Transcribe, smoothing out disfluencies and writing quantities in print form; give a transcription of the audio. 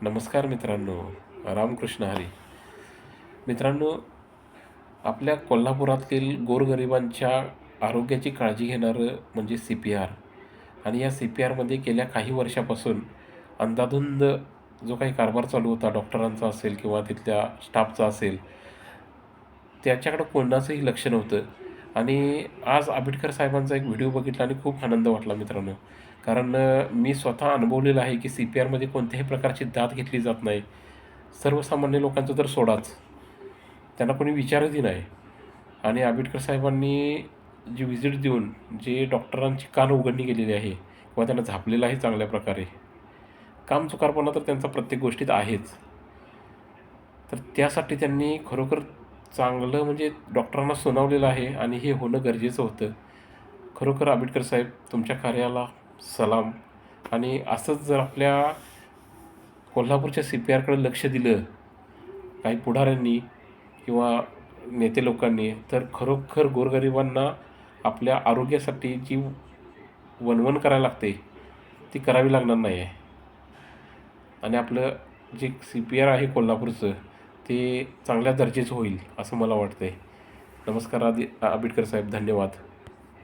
नमस्कार मित्रांनो, रामकृष्ण हरी. मित्रांनो, आपल्या कोल्हापुरातील गोरगरिबांच्या आरोग्याची काळजी घेणारं म्हणजे CPR. आणि या CPRमध्ये गेल्या काही वर्षापासून अंधाधुंद जो काही कारभार चालू होता डॉक्टरांचा असेल किंवा तिथल्या स्टाफचा असेल, त्याच्याकडं कोणाचंही लक्ष नव्हतं. आणि आज आंबेडकर साहेबांचा एक व्हिडिओ बघितला आणि खूप आनंद वाटला मित्रांनो. कारण मी स्वतः अनुभवलेलं आहे की CPRमध्ये कोणत्याही प्रकारची दाद घेतली जात नाही. सर्वसामान्य लोकांचं तर सोडाच, त्यांना कोणी विचारतही नाही. आणि आंबेडकर साहेबांनी जी व्हिजिट देऊन जे डॉक्टरांची कान उघडणी केलेली आहे किंवा त्यांना झापलेलं आहे चांगल्या प्रकारे, कामचुकारपणा तर त्यांचा प्रत्येक गोष्टीत आहेच. तर त्यासाठी त्यांनी खरोखर चांगलं म्हणजे डॉक्टरांना सुनावलेलं आहे आणि हे होणं गरजेचं होतं. खरोखर आंबेडकर साहेब, तुमच्या कार्याला सलाम. आणि असंच जर आपल्या कोल्हापूरच्या CPRकडे लक्ष दिलं काही पुढाऱ्यांनी किंवा नेते लोकांनी, तर खरोखर गोरगरिबांना आपल्या आरोग्यासाठी जी वणवण करायला लागते ती करावी लागणार नाही आहे. आणि आपलं जे CPR आहे कोल्हापूरचं, ते चांगल्या दर्जाचं होईल असं मला वाटतं आहे. नमस्कार आंबेडकर साहेब, धन्यवाद.